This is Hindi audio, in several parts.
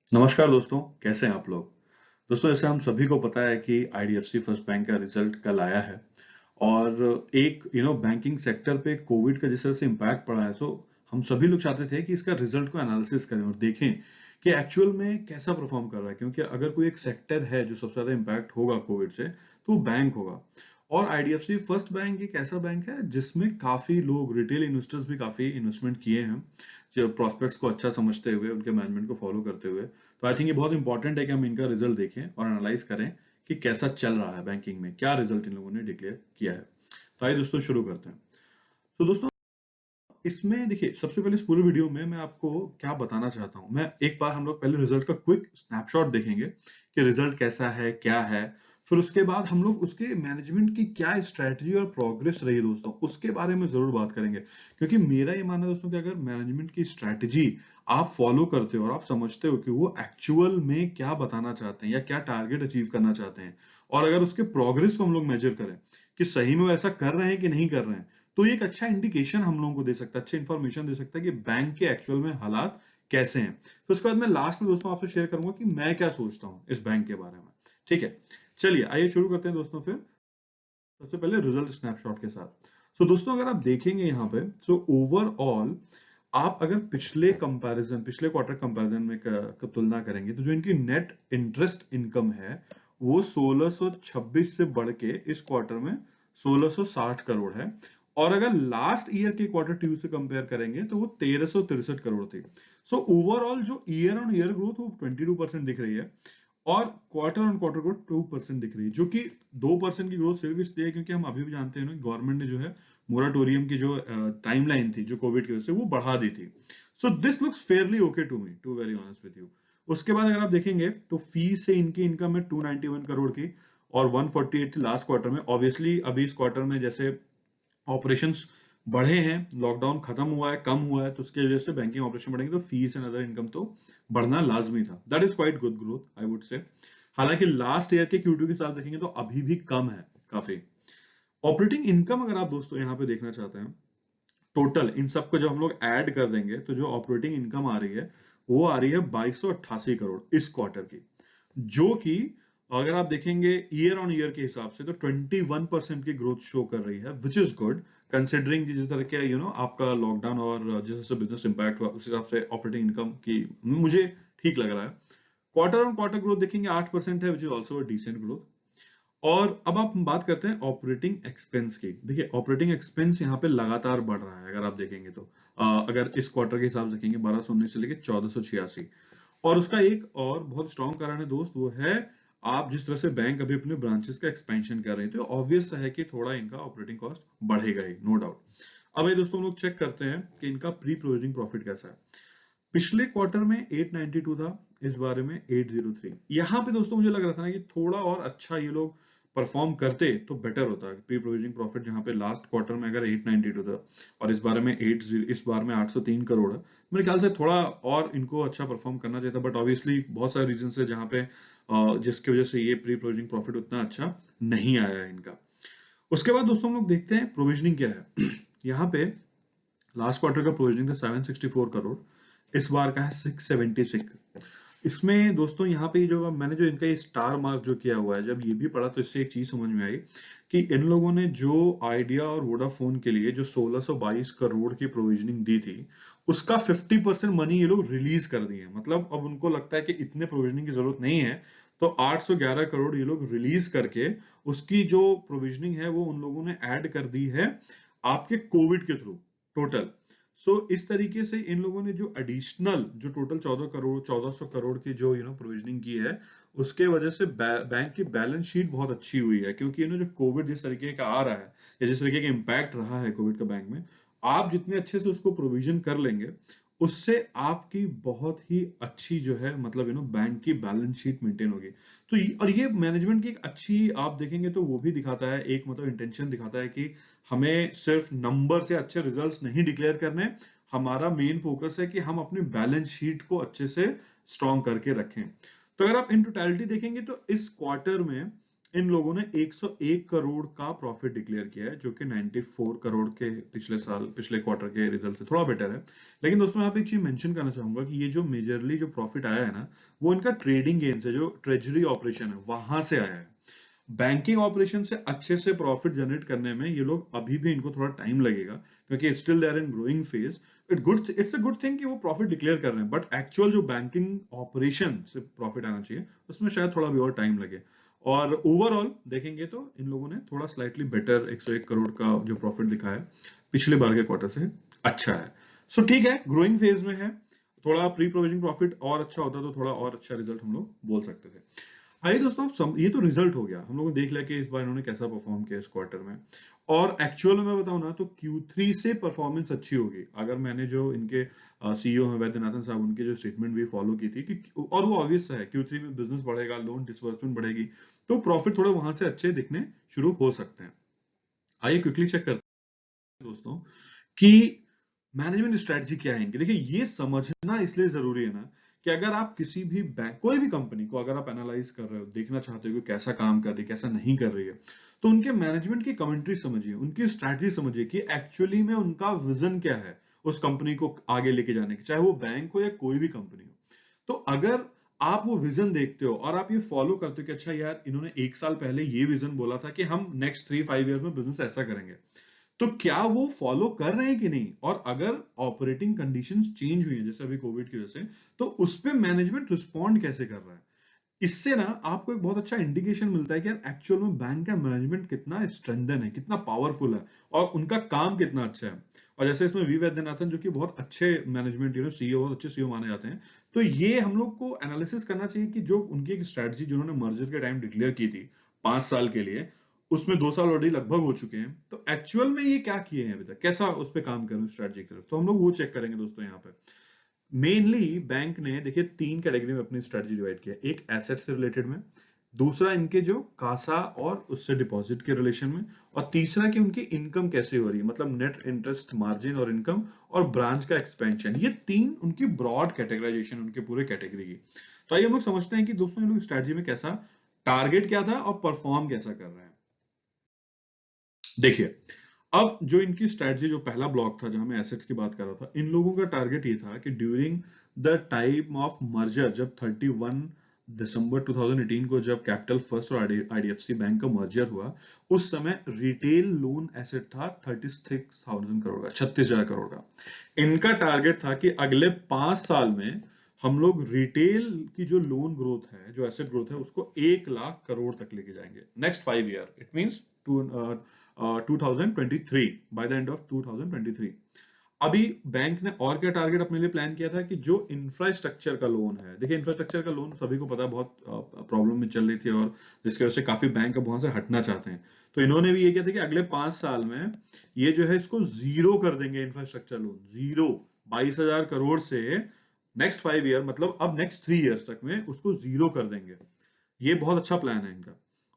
नमस्कार दोस्तों, कैसे हैं आप लोग। दोस्तों, जैसे हम सभी को पता है कि आईडीएफसी फर्स्ट बैंक का रिजल्ट कल आया है और एक बैंकिंग सेक्टर पे कोविड का जिस तरह से इम्पैक्ट पड़ा है, सो हम सभी लोग चाहते थे कि इसका रिजल्ट को एनालिसिस करें और देखें कि एक्चुअल में कैसा परफॉर्म कर रहा है, क्योंकि अगर कोई एक सेक्टर है जो सबसे ज्यादा इम्पैक्ट होगा कोविड से तो वो बैंक होगा। और आईडीएफसी फर्स्ट बैंक एक ऐसा बैंक है जिसमें काफी लोग, रिटेल इन्वेस्टर्स भी काफी इन्वेस्टमेंट किए हैं, जो प्रोस्पेक्ट्स को अच्छा समझते हुए, उनके मैनेजमेंट को फॉलो करते हुए। तो आई थिंक ये बहुत इंपॉर्टेंट है कि हम इनका रिजल्ट देखें और एनालाइज करें कि कैसा चल रहा है बैंकिंग में, क्या रिजल्ट इन लोगों ने डिक्लेयर किया है। तो आइए दोस्तों शुरू करते हैं। तो दोस्तों, इसमें देखिए, सबसे पहले इस पूरे वीडियो में मैं आपको क्या बताना चाहता हूं, मैं एक बार हम लोग पहले रिजल्ट का क्विक स्नैपशॉट देखेंगे कि रिजल्ट कैसा है, क्या है। फिर उसके बाद हम लोग उसके मैनेजमेंट की क्या स्ट्रैटेजी और प्रोग्रेस रही दोस्तों, उसके बारे में जरूर बात करेंगे। क्योंकि मेरा ये मानना है दोस्तों कि अगर मैनेजमेंट की स्ट्रैटेजी आप फॉलो करते हो और आप समझते हो कि वो एक्चुअल में क्या बताना चाहते हैं या क्या टारगेट अचीव करना चाहते हैं, और अगर उसके प्रोग्रेस को हम लोग मेजर करें कि सही में वो ऐसा कर रहे हैं कि नहीं कर रहे हैं, तो ये एक अच्छा इंडिकेशन हम लोगों को दे सकता है, अच्छा इंफॉर्मेशन दे सकता है कि बैंक के एक्चुअल में हालात कैसे हैं। तो उसके बाद मैं लास्ट में दोस्तों आपसे शेयर करूंगा कि मैं क्या सोचता हूं इस बैंक के बारे में। ठीक है, चलिए आइए शुरू करते हैं दोस्तों। फिर सबसे पहले रिजल्ट स्नैपशॉट के साथ। सो दोस्तों, अगर आप देखेंगे यहाँ पे, सो ओवरऑल आप अगर पिछले क्वार्टर कंपैरिजन में तुलना करेंगे, तो जो इनकी नेट इंटरेस्ट इनकम है वो 1626 से बढ़ के इस क्वार्टर में 1660 करोड़ है। और अगर लास्ट ईयर के क्वार्टर टू से कंपेयर करेंगे तो वो 1363 करोड़ थी। सो ओवरऑल जो ईयर ऑन ईयर ग्रोथ वो 22% दिख रही है, और क्वार्टर ऑन क्वार्टर ग्रोथ 2% दिख रही है, जो कि 2% की ग्रोथ सिर्फ इसलिए है क्योंकि हम अभी भी जानते हैं ना, गवर्नमेंट ने जो है मोराटोरियम की जो टाइमलाइन थी जो कोविड की वजह से, वो बढ़ा दी थी। So this looks fairly okay to me, to very honest with you. उसके बाद अगर आप देखेंगे तो फी से इनकी इनकम है 291 करोड़ की, और 148 थी लास्ट क्वार्टर में। ऑब्वियसली अभी इस क्वार्टर में जैसे ऑपरेशंस बढ़े हैं, लॉकडाउन खत्म हुआ है, कम हुआ है, तो उसकी वजह से बैंकिंग ऑपरेशन बढ़ेंगे तो फीस एंड अदर इनकम तो बढ़ना लाजमी था। That is quite good growth I would say. हालांकि लास्ट ईयर के Q2 के साथ देखेंगे तो अभी भी कम है काफी। ऑपरेटिंग इनकम अगर आप दोस्तों यहाँ पे देखना चाहते हैं, टोटल इन सबको जब हम लोग ऐड कर देंगे तो जो ऑपरेटिंग इनकम आ रही है वो आ रही है 2288 करोड़ इस क्वार्टर की, जो कि अगर आप देखेंगे ईयर ऑन ईयर के हिसाब से तो 21% की ग्रोथ शो कर रही है, विच इज गुड कंसिडरिंग जिस तरह के आपका लॉकडाउन और जिस तरह से बिजनेस इंपैक्ट हुआ, उस हिसाब से ऑपरेटिंग इनकम की मुझे ठीक लग रहा है। क्वार्टर ऑन क्वार्टर ग्रोथ देखेंगे 8% है, which is also decent growth. और अब आप बात करते हैं ऑपरेटिंग एक्सपेंस की। देखिए, ऑपरेटिंग एक्सपेंस यहाँ पे लगातार बढ़ रहा है, अगर आप देखेंगे तो अगर इस क्वार्टर के हिसाब से देखेंगे 1219 से लेकर 1486। और उसका एक और बहुत स्ट्रॉन्ग कारण है दोस्त, वो है आप जिस तरह से बैंक अभी अपने ब्रांचेस का एक्सपेंशन कर रहे हैं, तो ऑब्वियस है कि थोड़ा इनका ऑपरेटिंग कॉस्ट बढ़ेगा ही, नो डाउट। अब ये दोस्तों हम लोग चेक करते हैं कि इनका प्री प्रोविजनिंग प्रॉफिट कैसा है। पिछले क्वार्टर में 892 था, इस बारे में 803। यहाँ पे दोस्तों मुझे लग रहा था ना कि थोड़ा और अच्छा ये लोग परफॉर्म करते तो बेटर होता। प्री प्रोविजनिंग प्रॉफिट जहाँ पे लास्ट क्वार्टर में अगर 892 था और इस बारे में 80, इस बार में 803 करोड़ है, मेरे ख्याल से थोड़ा और इनको अच्छा परफॉर्म करना चाहिए था। बट ऑब्वियसली बहुत सारे रीजन है जहाँ पे जिसकी वजह से ये प्री प्रोविजनिंग प्रॉफिट उतना अच्छा नहीं आया है इनका। उसके बाद दोस्तों हम लोग देखते हैं प्रोविजनिंग क्या है। यहाँ पे लास्ट क्वार्टर का प्रोविजनिंग था 764 करोड़, इस बार का है 676। इसमें दोस्तों यहाँ पे जो मैंने जो इनका ये स्टार मार्क जो किया हुआ है, जब ये भी पढ़ा तो इससे एक चीज समझ में आई कि इन लोगों ने जो आइडिया और वोडाफोन के लिए जो 1622 करोड़ की प्रोविजनिंग दी थी, उसका 50% मनी ये लोग रिलीज कर दिए। मतलब अब उनको लगता है कि इतने प्रोविजनिंग की जरूरत नहीं है, तो 811 करोड़ ये लोग रिलीज करके उसकी जो प्रोविजनिंग है वो उन लोगों ने ऐड कर दी है आपके कोविड के थ्रू टोटल। इस तरीके से इन लोगों ने जो एडिशनल जो टोटल 1400 करोड़ की जो प्रोविजनिंग की है, उसके वजह से बैंक की बैलेंस शीट बहुत अच्छी हुई है। क्योंकि जो कोविड जिस तरीके का आ रहा है या जिस तरीके का इम्पैक्ट रहा है कोविड का बैंक में, आप जितने अच्छे से उसको प्रोविजन कर लेंगे, उससे आपकी बहुत ही अच्छी जो है मतलब बैंक की बैलेंस शीट मेंटेन होगी। और ये मैनेजमेंट की एक अच्छी, आप देखेंगे तो वो भी दिखाता है, एक मतलब इंटेंशन दिखाता है कि हमें सिर्फ नंबर से अच्छे रिजल्ट्स नहीं डिक्लेयर करने, हमारा मेन फोकस है कि हम अपनी बैलेंस शीट को अच्छे से स्ट्रॉन्ग करके रखें। तो अगर आप इन टोटलिटी देखेंगे तो इस क्वार्टर में इन लोगों ने 101 करोड़ का प्रॉफिट डिक्लेयर किया है, जो कि 94 करोड़ के पिछले क्वार्टर के रिजल्ट से थोड़ा बेटर है। लेकिन दोस्तों यहाँ पे एक चीज मेंशन करना चाहूंगा कि ये जो मेजरली जो प्रॉफिट आया है ना, वो इनका ट्रेडिंग गेन से, जो ट्रेजरी ऑपरेशन है वहां से आया है। बैंकिंग ऑपरेशन से अच्छे से प्रॉफिट जनरेट करने में ये लोग अभी भी, इनको थोड़ा टाइम लगेगा, क्योंकि still they are in growing phase. It's a good thing कि वो प्रॉफिट डिक्लेयर कर रहे हैं, बट एक्चुअल जो बैंकिंग ऑपरेशन से प्रॉफिट आना चाहिए उसमें शायद थोड़ा भी और टाइम लगे। और ओवरऑल देखेंगे तो इन लोगों ने थोड़ा स्लाइटली बेटर 101 करोड़ का जो प्रॉफिट दिखाया है पिछले बार के क्वार्टर से अच्छा है। सो ठीक है, ग्रोइंग फेज में है। थोड़ा प्री प्रोविजन प्रॉफिट और अच्छा होता तो थोड़ा और अच्छा रिजल्ट हम लोग बोल सकते थे। आइए दोस्तों, ये तो रिजल्ट हो गया, हम लोगों ने देख लिया कि इस बार इन्होंने कैसा परफॉर्म किया इस क्वार्टर में। और एक्चुअल में मैं बताऊं ना, तो Q3 से परफॉर्मेंस अच्छी होगी, अगर मैंने जो इनके सीईओ हैं वैद्यनाथन साहब, उनकी जो स्टेटमेंट भी फॉलो की थी कि, और वो ऑब्वियस है, Q3 में बिजनेस बढ़ेगा, लोन डिसबर्समेंट बढ़ेगी, तो प्रॉफिट थोड़े वहां से अच्छे दिखने शुरू हो सकते हैं। आइए क्विकली चेक करते हैं दोस्तों कि मैनेजमेंट स्ट्रेटजी क्या है इनकी। देखिए, ये समझना इसलिए जरूरी है ना, कि अगर आप किसी भी बैंक, कोई भी कंपनी को अगर आप एनालाइज कर रहे हो, देखना चाहते हो कि कैसा काम कर रही है, कैसा नहीं कर रही है, तो उनके मैनेजमेंट की कमेंट्री समझिए, उनकी स्ट्रेटजी समझिए कि एक्चुअली में उनका विजन क्या है उस कंपनी को आगे लेके जाने की, चाहे वो बैंक हो या कोई भी कंपनी हो। तो अगर आप वो विजन देखते हो और आप ये फॉलो करते हो कि अच्छा यार, इन्होंने 1 साल पहले ये विजन बोला था कि हम नेक्स्ट 3-5 ईयर में बिजनेस ऐसा करेंगे, तो क्या वो फॉलो कर रहे हैं कि नहीं, और अगर ऑपरेटिंग कंडीशंस चेंज हुई हैं जैसे अभी कोविड की वजह से, तो उस पे मैनेजमेंट रिस्पॉन्ड कैसे कर रहा है। इससे ना आपको एक बहुत अच्छा इंडिकेशन मिलता है कि यार एक्चुअल में बैंक का मैनेजमेंट कितना स्ट्रेंथन है, कितना पावरफुल है, और उनका काम कितना अच्छा है। और जैसे इसमें वी वैद्यनाथन, जो कि बहुत अच्छे मैनेजमेंट सीईओ, बहुत अच्छे सीईओ माने जाते हैं, तो ये हम लोग को एनालिसिस करना चाहिए कि जो उनकी एक स्ट्रेटजी जिन्होंने मर्जर के टाइम डिक्लेयर की थी 5 साल के लिए, उसमें 2 साल ऑलरेडी लगभग हो चुके हैं, तो एक्चुअल में ये क्या किए हैं अभी तक, कैसा उस पर काम कर रहे हैं स्ट्रेटजी की तरफ, तो हम लोग वो चेक करेंगे दोस्तों यहाँ पे। मेनली बैंक ने देखिए 3 कैटेगरी में अपनी स्ट्रेटजी डिवाइड किया, एक एसेट से रिलेटेड में, दूसरा इनके जो कासा और उससे डिपॉजिट के रिलेशन में, और तीसरा कि उनकी इनकम कैसे हो रही है, मतलब नेट इंटरेस्ट मार्जिन और इनकम, और ब्रांच का एक्सपेंशन। ये 3 उनकी ब्रॉड कैटेगराइजेशन उनके पूरे कैटेगरी की। तो आइए हम लोग समझते हैं कि दोस्तों इन लोग स्ट्रेटजी में कैसा, टारगेट क्या था और परफॉर्म कैसा कर रहे हैं। देखिए, अब जो इनकी स्ट्रेटजी, जो पहला ब्लॉक था जहां मैं एसेट्स की बात कर रहा था, इन लोगों का टारगेट ये था कि during the time of merger, जब 31 दिसंबर 2018 को जब कैपिटल फर्स्ट और आईडीएफसी बैंक का मर्जर हुआ, उस समय रिटेल लोन एसेट था 36,000 करोड़ का, 36,000 करोड़ का। इनका टारगेट था कि अगले 5 साल में हम लोग रिटेल की जो लोन ग्रोथ है, जो एसेट ग्रोथ है, उसको 1 लाख करोड़ तक लेके जाएंगे next 5 year. It means 2023, by the end of 2023। अभी बैंक ने और क्या टारगेट अपने लिए प्लान किया था कि जो इंफ्रास्ट्रक्चर का लोन है, देखिए इंफ्रास्ट्रक्चर का लोन सभी को पता है बहुत प्रॉब्लम में चल रही थी, और जिसकी वजह से काफी बैंक अब वहां से हटना चाहते हैं। तो इन्होंने भी ये किया था कि अगले 5 साल में ये जो है इसको जीरो कर देंगे, इंफ्रास्ट्रक्चर लोन जीरो, 22,000 करोड़ से नेक्स्ट 5 ईयर, मतलब अब नेक्स्ट 3 ईयर्स तक में उसको जीरो कर देंगे। ये बहुत अच्छा प्लान है इनका।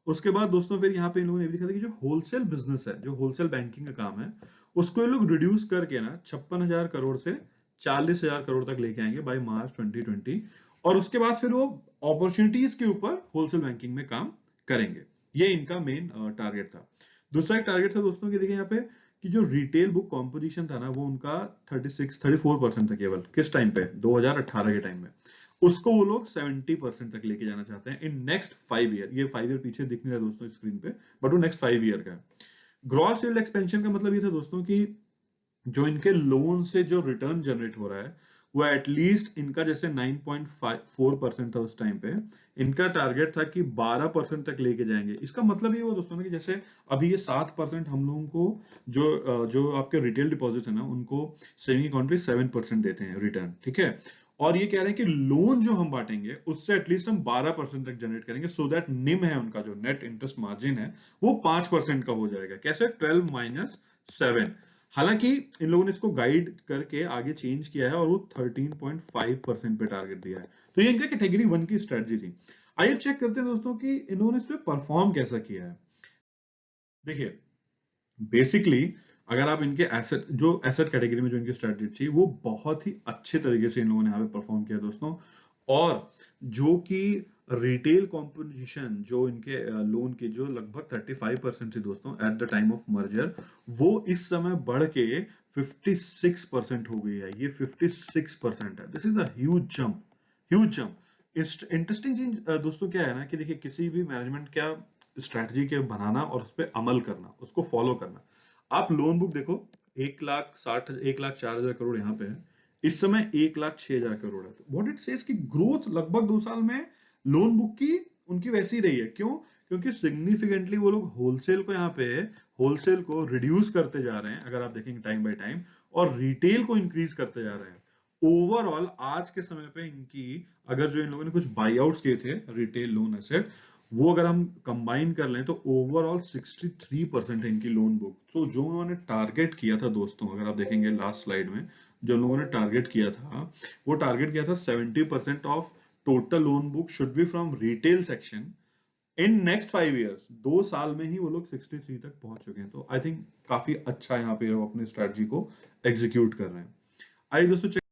उसके बाद दोस्तों फिर यहाँ पे इन लोगों ने भी दिखा था कि जो होलसेल बिजनेस है, जो होलसेल बैंकिंग का काम है, उसको ये लोग रिड्यूस करके ना 56,000 करोड़ से 40,000 करोड़ तक लेके आएंगे बाय मार्च 2020। और उसके बाद फिर वो अपॉर्चुनिटीज के ऊपर होलसेल बैंकिंग में काम करेंगे। ये इनका मेन टारगेट था। दूसरा एक टारगेट था दोस्तों की, देखिए यहाँ पे, कि जो रिटेल बुक कॉम्पोजिशन था ना, वो उनका 34% था केवल, किस टाइम पे, 2018 के टाइम में। उसको वो लोग 70% तक लेके जाना चाहते हैं इन नेक्स्ट 5 ईयर। ये 5 ईयर पीछे दिख नहीं रहा दोस्तों स्क्रीन पे, बट वो नेक्स्ट 5 ईयर का है। ग्रॉस यील्ड एक्सपेंशन का मतलब ये था दोस्तों कि जो इनके लोन से जो रिटर्न जनरेट हो रहा है, वो एटलीस्ट इनका जैसे 9.4% था उस टाइम पे, इनका टारगेट था कि 12% तक लेके जाएंगे। इसका मतलब ये हुआ दोस्तों कि जैसे अभी ये 7% हम लोगों को, जो आपके रिटेल डिपॉजिट है ना, उनको सेविंग अकाउंट पे 7% देते हैं रिटर्न, ठीक है। और ये कह रहे हैं कि लोन जो हम बांटेंगे उससे एटलीस्ट हम 12% तक जनरेट करेंगे, सो दैट निम है उनका, जो नेट इंटरेस्ट मार्जिन है, वो 5% का हो जाएगा। कैसे, 12 - 7। हालांकि इन लोगों ने इसको गाइड करके आगे चेंज किया है, और वो 13.5% पे टारगेट दिया है। तो ये इनका कैटेगरी 1 की स्ट्रेटजी थी। आइए चेक करते हैं दोस्तों कि इन्होंने इस पे परफॉर्म कैसा किया है। देखिए, बेसिकली अगर आप इनके एसेट कैटेगरी में जो इनकी स्ट्रेटजी थी, वो बहुत ही अच्छे तरीके से इन लोगों ने यहाँ पे परफॉर्म किया दोस्तों। और जो कि रिटेल कॉम्पोजिशन जो इनके लोन की जो लगभग 35% थी दोस्तों eight the time of merger, वो इस समय बढ़ के 56% हो गई है। ये 56% है। This is a huge jump, huge jump. Interesting चीज दोस्तों क्या है ना कि देखिए किसी भी मैनेजमेंट क्या स्ट्रैटेजी के बनाना और उस पर अमल करना, उसको फॉलो करना। आप लोन बुक देखो, 1,04,000 करोड़ यहाँ पे है, इस समय 1,06,000 करोड़ है। व्हाट इट सेज कि ग्रोथ लगभग 2 साल में लोन बुक की उनकी वैसी रही है। क्यों? क्योंकि सिग्निफिकेंटली वो लोग होलसेल को यहाँ पे होलसेल को रिड्यूस करते जा रहे हैं अगर आप देखेंगे टाइम बाय टाइम, और रिटेल को इंक्रीज करते जा रहे हैं। ओवरऑल आज के समय पे इनकी, अगर जो इन लोगों ने कुछ बाई आउट किए थे रिटेल लोन एसेट, वो अगर हम कंबाइन कर लें तो ओवरऑल 63% है इनकी लोन बुक। तो जो उन्होंने टारगेट किया था दोस्तों, अगर आप देखेंगे लास्ट स्लाइड में, जो लोगों ने टारगेट किया था, वो टारगेट किया था 70% of total loan book should be from retail section in next 5 years। 2 साल में ही वो लोग 63 तक पहुंच चुके हैं। तो आई थिंक काफी अच्छा यहाँ पे वो अपनी स्ट्रेटजी को एग्जीक्यूट कर रहे हैं। आइए दोस्तों चेक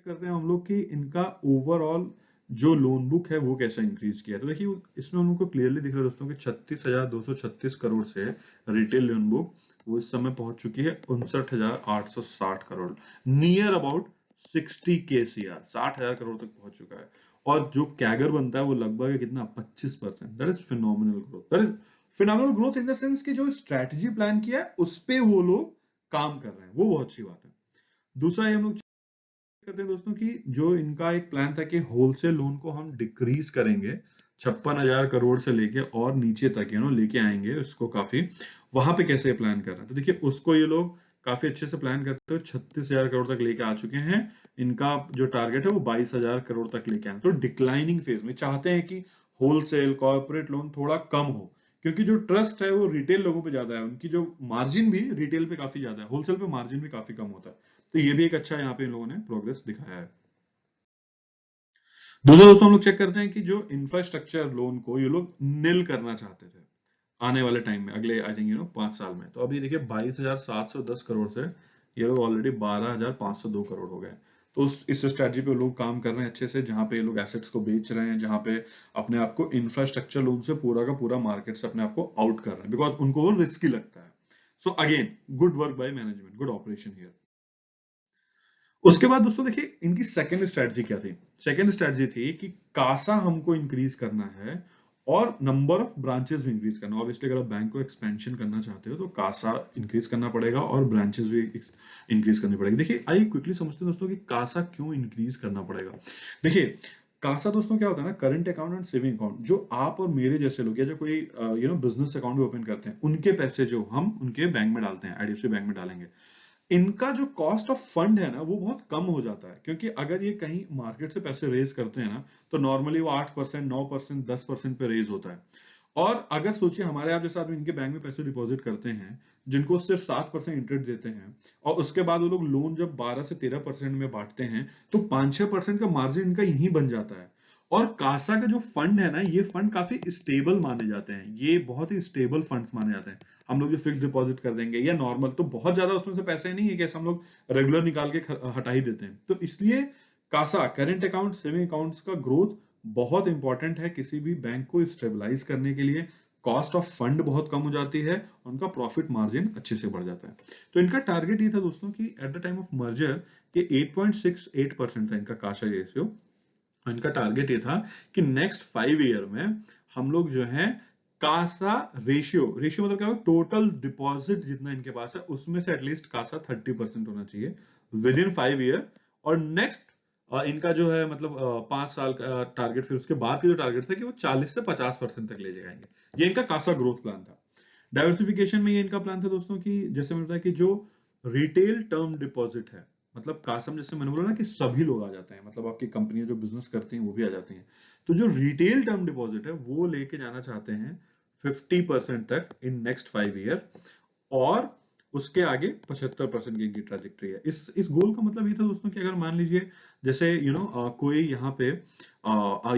करते हैं हम लोग कि इनका ओवरऑल जो लोन बुक है वो कैसा इंक्रीज किया। तो देखिए इसमें हम लोग को क्लियरली दिख रहा है दोस्तों कि 36,236 करोड़ से रिटेल लोन बुक वो इस समय पहुंच चुकी है 59,860 crore, near about 60 KCR, 60,000 crore तक पहुंच चुका है। और जो कैगर बनता है वो लगभग है कितना, 25%। That is phenomenal growth. That is phenomenal growth in the sense कि जो स्ट्रैटेजी प्लान किया है उस पे वो लोग काम कर रहे हैं, वो बहुत अच्छी बात है। दूसरा ये हम लोग करते हैं दोस्तों कि जो इनका एक प्लान था कि होलसेल लोन को हम डिक्रीज करेंगे 56,000 करोड़ से लेके और नीचे तक लेके आएंगे इसको काफी, वहां पे कैसे प्लान कर रहे हैं। तो देखिए उसको ये लोग काफी अच्छे से प्लान करते हुए 36,000 करोड़ तक लेके आ चुके हैं। इनका जो टारगेट है वो 22,000 करोड़ तक लेके आए। तो डिक्लाइनिंग फेज में चाहते हैं कि होलसेल कॉर्पोरेट लोन थोड़ा कम हो, क्योंकि जो ट्रस्ट है वो रिटेल लोगों पे ज्यादा है, उनकी जो मार्जिन भी रिटेल पे काफी ज्यादा है, होलसेल पे मार्जिन भी काफी कम होता है। तो ये भी एक अच्छा यहाँ पे इन लोगों ने प्रोग्रेस दिखाया है। दूसरा दोस्तों हम लोग चेक करते हैं कि जो इंफ्रास्ट्रक्चर लोन को ये लोग निल करना चाहते थे आने वाले टाइम में, अगले आई थिंक 5 साल में। तो अभी देखिए 22,710 करोड़ से ये लोग ऑलरेडी 12,502 करोड़ हो गए। तो इस स्ट्रेटजी पे लोग काम कर रहे हैं अच्छे से, जहां पे ये लोग एसेट्स को बेच रहे हैं, जहां पे अपने आप को इंफ्रास्ट्रक्चर लोन से पूरा का पूरा मार्केट से अपने आप को आउट कर रहे हैं, बिकॉज उनको वो रिस्की लगता है। So again good work by management, good operation here. उसके बाद दोस्तों देखिए इनकी सेकंड स्ट्रेटजी क्या थी। सेकंड स्ट्रेटजी थी कि कासा हमको इंक्रीज करना है और नंबर ऑफ ब्रांचेस भी इंक्रीज करना। ऑब्वियसली अगर आप बैंक को एक्सपेंशन करना चाहते हो तो कासा इंक्रीज करना पड़ेगा और ब्रांचेस भी इंक्रीज करनी पड़ेगी। देखिए आइए क्विकली समझते हैं दोस्तों कि कासा क्यों इंक्रीज करना पड़ेगा। देखिए कासा दोस्तों क्या होता है ना, current account and saving account, जो आप और मेरे जैसे लोग या जो कोई बिजनेस अकाउंट भी ओपन करते हैं, उनके पैसे जो हम उनके बैंक में डालते हैं, आईडीएफसी बैंक में डालेंगे, इनका जो कॉस्ट ऑफ फंड है ना वो बहुत कम हो जाता है। क्योंकि अगर ये कहीं मार्केट से पैसे रेज करते हैं ना, तो नॉर्मली वो 8%, 9%, 10% पे रेज होता है। और अगर सोचिए हमारे आप जैसे आदमी इनके बैंक में पैसे डिपॉजिट करते हैं, जिनको सिर्फ 7% इंटरेस्ट देते हैं, और उसके बाद वो लोग लोन जब 12 से 13% में बांटते हैं, तो 5-6% का मार्जिन इनका यही बन जाता है। और कासा का जो फंड है ना, ये फंड काफी स्टेबल माने जाते हैं, ये बहुत ही स्टेबल फंड्स माने जाते हैं। हम लोग जो फिक्स डिपॉजिट कर देंगे या नॉर्मल, तो बहुत ज्यादा उसमें से पैसे नहीं है कि ऐसे हम लोग रेगुलर निकाल के हटा ही देते हैं। तो इसलिए CASA, current account, saving accounts का ग्रोथ बहुत इंपॉर्टेंट है किसी भी बैंक को स्टेबलाइज करने के लिए। कॉस्ट ऑफ फंड बहुत कम हो जाती है, उनका प्रॉफिट मार्जिन अच्छे से बढ़ जाता है। तो इनका टारगेट ये था दोस्तों कि eight the time of merger ये 8.68% था इनका कासा रेशियो। इनका टारगेट ये था कि नेक्स्ट 5 ईयर में हम लोग जो है कासा रेशियो, रेशियो मतलब क्या होगा, टोटल डिपॉजिट जितना इनके पास है उसमें से एटलीस्ट कासा 30% होना चाहिए विद इन 5 ईयर। और नेक्स्ट इनका जो है मतलब 5 साल का टारगेट, फिर उसके बाद की जो टारगेट था कि वो 40 से 50% तक ले जाएंगे। ये इनका कासा ग्रोथ प्लान था। डाइवर्सिफिकेशन में ये इनका प्लान था दोस्तों कि जैसे मैंने बताया कि जो रिटेल टर्म डिपॉजिट है, मतलब कासम जैसे मैंने बोला ना कि सभी लोग आ जाते हैं, मतलब आपकी कंपनियां जो बिजनेस करती हैं वो भी आ जाती हैं। तो जो रिटेल टर्म डिपॉजिट है वो लेके जाना चाहते हैं 50% तक इन नेक्स्ट 5 ईयर, और उसके आगे 75% की इनकी ट्रैजेक्टरी है। इस गोल का मतलब ये था दोस्तों कि अगर मान लीजिए जैसे कोई यहाँ पे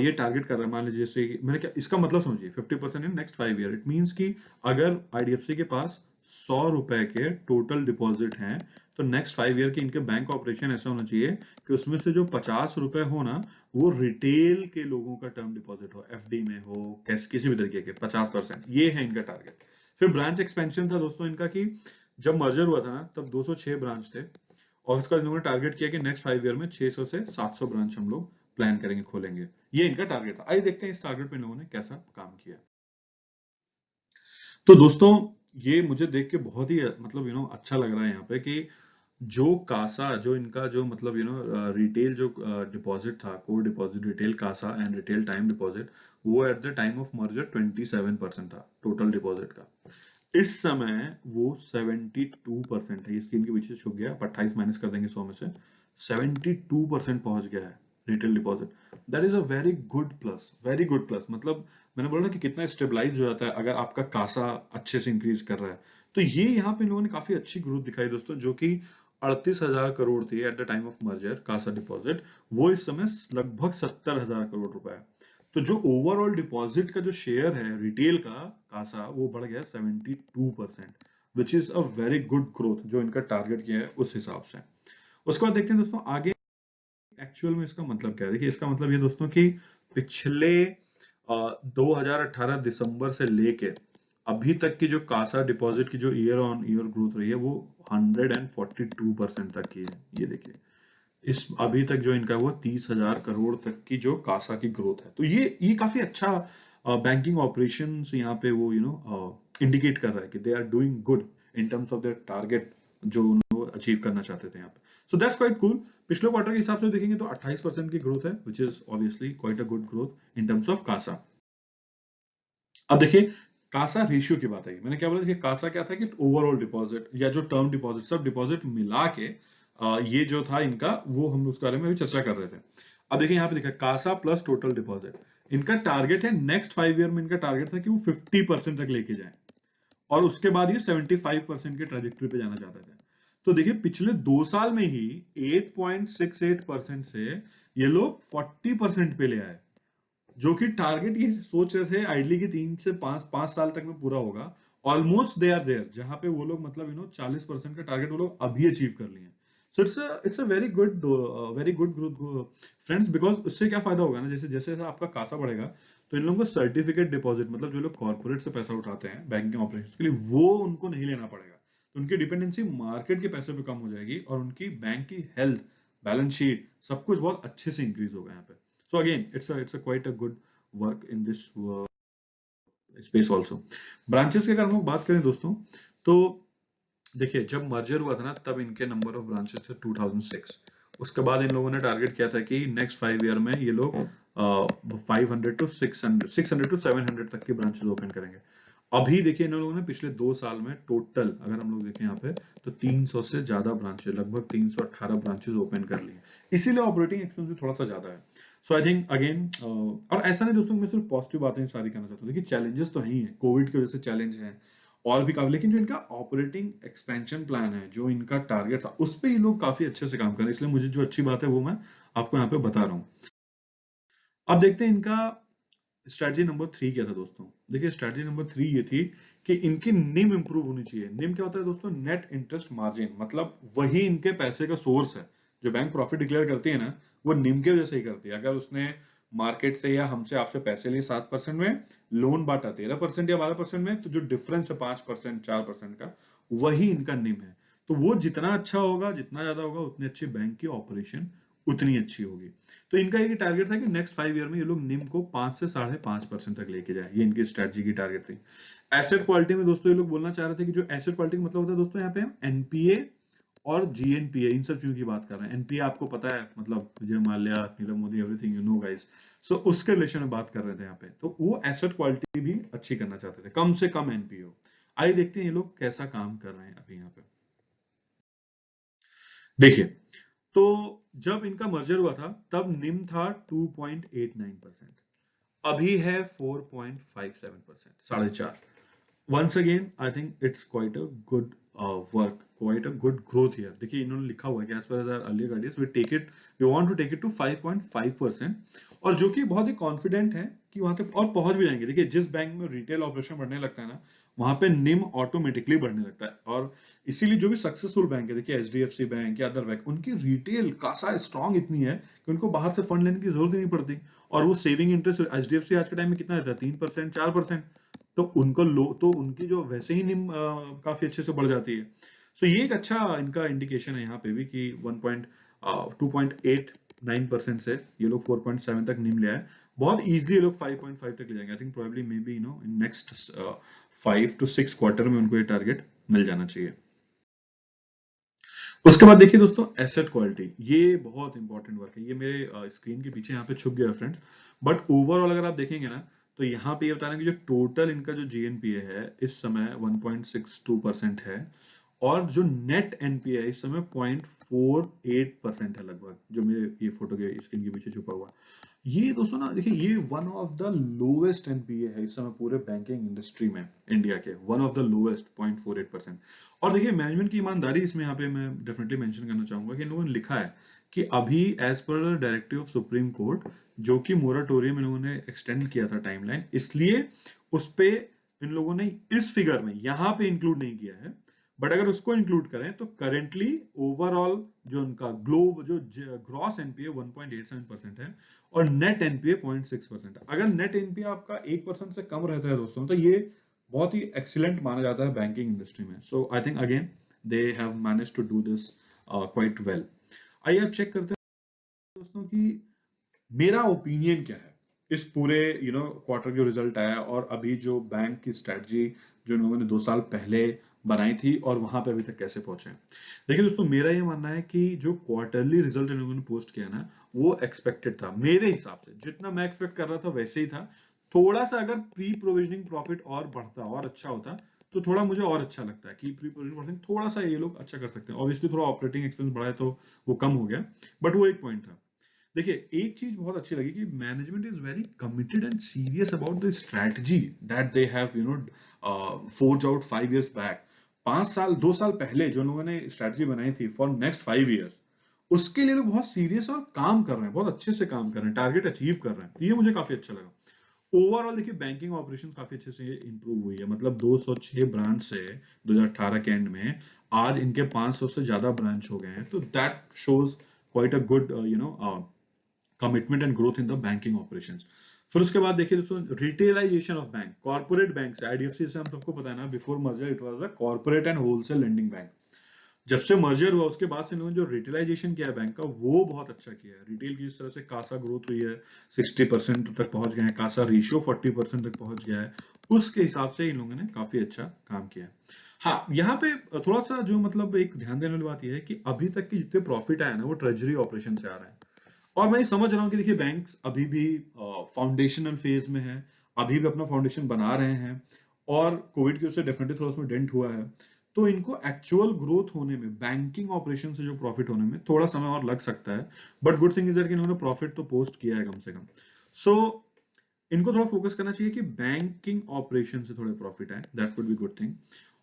ये टारगेट कर रहा है, मान लीजिए जैसे मैंने क्या, इसका मतलब समझिए 50% in next 5 year, it means कि अगर आईडीएफसी के पास 100 रुपए के टोटल डिपॉजिट हैं, तो नेक्स्ट 5 ईयर के इनके बैंक ऑपरेशन ऐसा होना चाहिए कि उसमें से जो 50 रुपए हो ना, वो रिटेल के लोगों का टर्म डिपॉजिट हो, एफडी में हो, किसी भी तरीके के 50%, ये है इनका टारगेट। फिर ब्रांच एक्सपेंशन था दोस्तों इनका, कि जब मर्जर हुआ था ना तब 206 ब्रांच थे, और उसका इन्होंने टारगेट किया कि नेक्स्ट 5 ईयर में 600 से 700 ब्रांच हम लोग प्लान करेंगे, खोलेंगे। ये इनका टारगेट था। आइए देखते हैं इस टारगेट पे इन लोगों ने कैसा काम किया। तो दोस्तों ये मुझे देख के बहुत ही मतलब अच्छा लग रहा है यहाँ पे कि जो कासा, जो इनका जो मतलब रिटेल जो डिपॉजिट था, core deposit, retail CASA and retail time deposit, वो at the time of merger 27% था टोटल डिपॉजिट का। इस समय वो 72% है। ये स्क्रीन के पीछे छुप गया, 28 माइनस कर देंगे 100 में से, 72% पहुंच गया है retail deposit. That is a very good plus, very good plus. मतलब मैंने बोला ना कि कितना स्टेबलाइज हो जाता है अगर आपका कासा अच्छे से इंक्रीज कर रहा है। तो ये यहाँ पे इन लोगों ने काफी अच्छी ग्रोथ दिखाई दोस्तों, जो कि 38,000 करोड़ थी eight the time of merger Kasa deposit, वो इस समय लगभग 70,000 करोड़ रुपए है। तो जो ओवरऑल डिपॉजिट का जो शेयर है रिटेल का कासा, वो बढ़ गया 72%, which is a very good growth जो इनका टारगेट किया है उस हिसाब से। उसके बाद देखते हैं दोस्तों आगे एक्चुअल में इसका मतलब क्या है। देखिए इसका मतलब ये दोस्तों कि पिछले 2018 दिसंबर से लेके अभी तक की जो कासा डिपॉजिट की जो ईयर ऑन ईयर ग्रोथ रही है वो 142% तक की है। ये देखिए इस अभी तक जो इनका वो 30,000 करोड़ तक की जो कासा की ग्रोथ है। तो ये काफी अच्छा बैंकिंग ऑपरेशन यहाँ पे वो इंडिकेट कर रहा है कि they are doing good in terms of their target जो उन्होंने अचीव करना चाहते थे यहाँ पे। So that's quite cool. पिछले क्वार्टर के हिसाब से देखेंगे तो 28% की ग्रोथ है, which is obviously quite a good growth in terms of CASA. अब देखिए कासा रेशियो की बात आई। मैंने क्या बोला, देखिए कासा क्या था कि ओवरऑल डिपॉजिट या जो टर्म डिपॉजिट, सब डिपॉजिट मिला के ये जो था इनका, वो हम उसके बारे में भी चर्चा कर रहे थे। अब देखिए यहाँ पे देखिए कासा प्लस टोटल डिपॉजिट, इनका टारगेट है नेक्स्ट 5 ईयर में, इनका टारगेट था कि वो 50% तक लेके जाए, और उसके बाद ये 75% के ट्रेजेक्टरी पे जाना चाहते थे। तो देखिए पिछले 2 साल में ही 8.68% से ये लोग 40% पे ले आए, जो कि टारगेट ये सोच रहे थे आइडली की 3 से 5 साल तक में पूरा होगा। ऑलमोस्ट दे आर देयर, जहां पे वो लोग मतलब 40% का टारगेट वो लोग अभी अचीव कर लिए। So it's a very good growth friends, because उससे क्या फायदा होगा ना, जैसे जैसे आपका कासा बढ़ेगा तो इन लोगों को सर्टिफिकेट डिपॉजिट, मतलब जो लोग कॉर्पोरेट से पैसा उठाते हैं बैंकिंग ऑपरेशन के लिए, वो उनको नहीं लेना पड़ेगा। तो उनकी डिपेंडेंसी मार्केट के पैसे पे कम हो जाएगी, और उनकी बैंक की हेल्थ, बैलेंस शीट, सब कुछ बहुत अच्छे से इंक्रीज होगा यहाँ पे। So again, it's a quite a good work in this space also. Branches की अगर हम लोग बात करें दोस्तों, तो देखिए जब मर्जर हुआ था ना तब इनके नंबर ऑफ ब्रांचेस थे 2006। उसके बाद इन लोगों ने टारगेट किया था कि नेक्स्ट 5 ईयर में ये लोग 500 टू 600 टू 700 तक की ब्रांचेस ओपन करेंगे। अभी देखिए इन लोगों ने पिछले 2 साल में टोटल अगर हम लोग देखें यहाँ पे, तो 300 से ज्यादा ब्रांचेस, लगभग 318 ब्रांचेस ओपन कर लिए, इसीलिए ऑपरेटिंग एक्सपेंस भी थोड़ा सा ज्यादा है। सो आई थिंक अगेन, और ऐसा नहीं दोस्तों मैं सिर्फ पॉजिटिव बातें सारी कहना चाहता हूँ। देखिए चैलेंजेस तो ही है, कोविड की वजह से चैलेंज है और भी काफी, लेकिन जो इनका ऑपरेटिंग एक्सपेंशन प्लान है, जो इनका टारगेट था, उस पर ये लोग काफी अच्छे से काम कर रहे हैं। इसलिए मुझे जो अच्छी बात है वो मैं आपको यहाँ पे बता रहा हूँ। अब देखते हैं इनका स्ट्रेटजी नंबर 3 क्या था दोस्तों। देखिए स्ट्रेटजी नंबर 3 ये थी कि इनकी निम इंप्रूव होनी चाहिए। निम क्या होता है दोस्तों? नेट इंटरेस्ट मार्जिन, मतलब वही इनके पैसे का सोर्स है। जो बैंक प्रॉफिट डिक्लेयर करती है ना, वो निम के वजह से ही करती है। अगर उसने मार्केट से या हमसे आपसे पैसे लिए 7% में, लोन बांटा 13% या 12% में, तो जो डिफरेंस है 5% 4% का, वही इनका निम है। तो वो जितना अच्छा होगा, जितना ज्यादा होगा, उतनी अच्छी बैंक की ऑपरेशन उतनी अच्छी होगी। तो इनका एक टारगेट था कि नेक्स्ट 5 ईयर में ये लोग निम को 5 से 5.5% तक लेके जाए। ये इनकी स्ट्रेटजी की टारगेट थी। एसेट क्वालिटी में दोस्तों ये लोग बोलना चाह रहे थे कि जो एसेट क्वालिटी का मतलब होता है दोस्तों, यहाँ पे हम एनपीए और जीएनपीए, इन सब चीजों की बात कर रहे हैं। एनपीए आपको पता है, मतलब Vijay Mallya, Nirav Modi, everything you know guys. So उसके रिलेशन में बात कर रहे थे यहाँ पे। तो वो एसेट क्वालिटी भी अच्छी करना चाहते थे, कम से कम एनपीए हो। आइए देखते हैं ये लोग कैसा काम कर रहे हैं अभी यहाँ पे। देखिए तो जब इनका मर्जर हुआ था तब निम था 2.89%, अभी है 4.57%, 4.5। Once again I think it's quite a good work, quite a good growth here. देखिए इन्होंने लिखा हुआ है कि as per our earlier guidance we take it, we want to take it to 5.5%, और जो कि बहुत ही कॉन्फिडेंट है कि वहां तक और पहुंच भी जाएंगे। देखिए जिस बैंक में रिटेल ऑपरेशन बढ़ने लगता है ना, वहां पे निम ऑटोमेटिकली बढ़ने लगता है। और इसीलिए जो भी सक्सेसफुल बैंक है, देखिए एचडीएफसी बैंक या अदर बैंक, उनकी रिटेल कासा स्ट्रांग इतनी है कि उनको बाहर से फंड लेने की जरूरत ही नहीं पड़ती। और वो सेविंग इंटरेस्ट एचडीएफसी आज के टाइम में कितना रहता है, 3%, 4%। तो उनको लो तो उनकी जो वैसे ही निम काफी अच्छे से बढ़ जाती है। सो ये एक अच्छा इनका इंडिकेशन है यहाँ पे भी कि 2.89% से ये लोग 4.7 तक निम ले आए। बहुत इजीली ये लोग 5.5 तक ले जाएंगे। I think probably may be in next 5 to 6 quarter में उनको ये टारगेट मिल जाना चाहिए। उसके बाद देखिए दोस्तों, एसेट क्वालिटी, ये बहुत इंपॉर्टेंट वर्क है। ये मेरे स्क्रीन के पीछे यहाँ पे छुप गया फ्रेंड्स, बट ओवरऑल अगर आप देखेंगे ना, तो यहाँ पे ये बताना कि जो टोटल इनका जो जीएनपीए है इस समय 1.62% है, और जो नेट एनपीए इस समय 0.48% है लगभग, जो मेरे ये फोटो के स्क्रीन के पीछे छुपा हुआ। ये दोस्तों ना देखिए, ये one of the lowest NPA है इस समय पूरे बैंकिंग इंडस्ट्री में, इंडिया के वन ऑफ द लोवेस्ट 0.48%। और देखिए मैनेजमेंट की ईमानदारी इसमें यहाँ पे मैं डेफिनेटली मेंशन करना चाहूंगा कि इन लोगों ने लिखा है कि अभी as per directive of supreme court, जो कि मोराटोरियम इन लोगों ने एक्सटेंड किया था टाइमलाइन, इसलिए उस पे इन लोगों ने इस फिगर में यहाँ पे इंक्लूड नहीं किया है। बट अगर उसको इंक्लूड करें तो करेंटली ओवरऑल जो उनका ग्लोब जो ग्रॉस एनपीए 1.87% है, और नेट एनपीए 0.6% है। अगर नेट एनपीए आपका 1% से कम रहता है दोस्तों, तो ये बहुत ही एक्सीलेंट माना जाता है बैंकिंग इंडस्ट्री में। So I think again they have manage to do this quite well. आइए अब चेक करते हैं दोस्तों कि मेरा ओपिनियन क्या है इस पूरे क्वार्टर जो रिजल्ट आया, और अभी जो बैंक की स्ट्रेटजी जो इन लोगों ने 2 साल पहले बनाई थी और वहां पे अभी तक कैसे पहुंचे। देखिए दोस्तों, मेरा ये मानना है कि जो क्वार्टरली रिजल्ट इन लोगों ने पोस्ट किया ना, वो एक्सपेक्टेड था मेरे हिसाब से। जितना मैं एक्सपेक्ट कर रहा था वैसे ही था। थोड़ा सा अगर प्री प्रोविजनिंग प्रॉफिट और बढ़ता और अच्छा होता तो थोड़ा मुझे और अच्छा लगता है कि प्री प्रोविजनिंग प्रॉफिट थोड़ा सा ये लोग अच्छा कर सकते हैं। ऑब्वियसली थोड़ा ऑपरेटिंग एक्सपेंस बढ़ा है तो वो कम हो गया, बट वो एक पॉइंट था। देखिए एक चीज बहुत अच्छी लगी कि management is very committed and serious about the strategy that they have forge out 5 years back. 5 साल 2 साल पहले जो लोगों ने स्ट्रैटेजी बनाई थी फॉर नेक्स्ट 5 years, उसके लिए लोग बहुत सीरियस और काम कर रहे हैं, बहुत अच्छे से काम कर रहे हैं, टारगेट अचीव कर रहे हैं। तो ये मुझे काफी अच्छा लगा। ओवरऑल देखिए बैंकिंग ऑपरेशन काफी अच्छे से इंप्रूव हुई है। मतलब 206 ब्रांच से 2018 के एंड में आज इनके 500 से ज्यादा ब्रांच हो गए हैं। तो that shows quite a good commitment and growth in the banking operations. फिर उसके बाद देखिए दोस्तों, रिटेलाइजेशन ऑफ बैंक, कॉर्पोरेट बैंक से, आईडीएफसी से हम सबको पता है ना, before merger it was a corporate and wholesale lending bank. जब से मर्जर हुआ उसके बाद से इन्होंने जो रिटेलाइजेशन किया है बैंक का, वो बहुत अच्छा किया है। रिटेल की जिस तरह से कासा ग्रोथ हुई है, 60% तक पहुंच गए हैं, कासा रेशियो 40% तक पहुंच गया है, उसके हिसाब से इन लोगों ने काफी अच्छा काम किया है। हाँ, यहाँ पे थोड़ा सा जो मतलब एक ध्यान देने वाली बात यह है कि अभी तक के जितने प्रॉफिट आए ना, वो ट्रेजरी ऑपरेशन से आ रहे हैं। और मैं समझ रहा हूँ कि देखिए बैंक्स अभी भी फाउंडेशनल फेज में है, अभी भी अपना फाउंडेशन बना रहे हैं, और कोविड की वजह से डेफिनेटली थोड़ा उसमें डेंट हुआ है। तो इनको एक्चुअल ग्रोथ होने में, बैंकिंग ऑपरेशन से जो प्रॉफिट होने में थोड़ा समय और लग सकता है। But good thing is that कि इन्होंने प्रॉफिट तो पोस्ट किया है कम से कम। सो इनको थोड़ा फोकस करना चाहिए कि बैंकिंग ऑपरेशन से थोड़े प्रॉफिट आए, that would be good thing.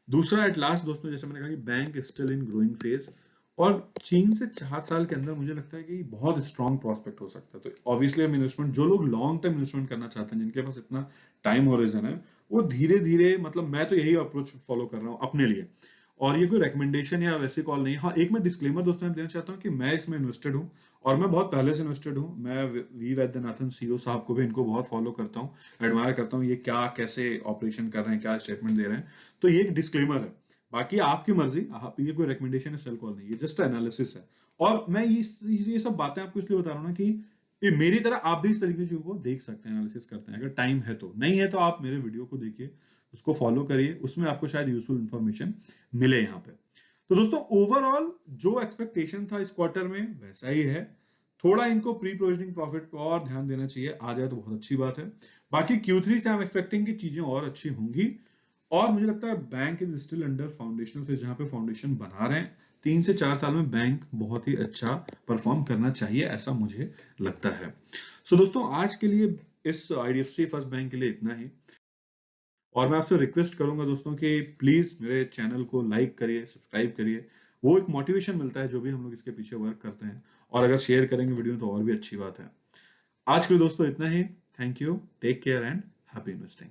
दूसरा, एट लास्ट दोस्तों, जैसे मैंने कहा कि bank is still in growing phase, और 3 से 4 साल के अंदर मुझे लगता है कि बहुत स्ट्रॉन्ग प्रोस्पेक्ट हो सकता है। तो ऑब्वियसली हम इन्वेस्टमेंट, जो लोग लॉन्ग टर्म इन्वेस्टमेंट करना चाहते हैं, जिनके पास इतना टाइम होरिजन है, वो धीरे धीरे, मतलब मैं तो यही अप्रोच फॉलो कर रहा हूँ अपने लिए। और ये कोई रिकमेंडेशन या वैसी कॉल नहीं। हाँ, एक मैं डिस्क्लेमर दोस्तों में देना चाहता हूँ कि मैं इसमें इन्वेस्टेड हूँ, और मैं बहुत पहले से इन्वेस्टेड हूँ। मैं वी वैद्यनाथन सीईओ साहब को भी, इनको बहुत फॉलो करता हूँ, एडमायर करता हूँ, ये क्या कैसे ऑपरेशन कर रहे हैं, क्या स्टेटमेंट दे रहे हैं। तो ये एक डिस्क्लेमर है, बाकी आपकी मर्जी, आप, ये कोई रिकमेंडेशन है, सेल कॉल नहीं, ये जस्ट एनालिसिस है। और मैं ये सब बातें आपको इसलिए बता रहा हूँ ना कि ये मेरी तरह आप भी इस तरीके की चीजों को देख सकते हैं, एनालिसिस करते हैं। अगर टाइम है तो, नहीं है तो आप मेरे वीडियो को देखिए, उसको फॉलो करिए, उसमें आपको शायद यूजफुल इंफॉर्मेशन मिले यहाँ पे। तो दोस्तों ओवरऑल जो एक्सपेक्टेशन था इस क्वार्टर में वैसा ही है। थोड़ा इनको प्री प्रोविजनिंग प्रॉफिट पर और ध्यान देना चाहिए, आ जाए तो बहुत अच्छी बात है। बाकी Q3 से हम एक्सपेक्टिंग की चीजें और अच्छी होंगी। और मुझे लगता है bank is still under foundational phase, जहां पे फाउंडेशन बना रहे हैं। 3 से 4 साल में बैंक बहुत ही अच्छा परफॉर्म करना चाहिए, ऐसा मुझे लगता है। सो दोस्तों आज के लिए इस आईडीएफसी फर्स्ट बैंक के लिए इतना ही। और मैं आपसे रिक्वेस्ट करूंगा दोस्तों कि प्लीज मेरे चैनल को लाइक करिए, सब्सक्राइब करिए। वो एक मोटिवेशन मिलता है जो भी हम लोग इसके पीछे वर्क करते हैं। और अगर शेयर करेंगे वीडियो तो और भी अच्छी बात है। आज के लिए दोस्तों इतना ही। Thank you, take care and happy investing.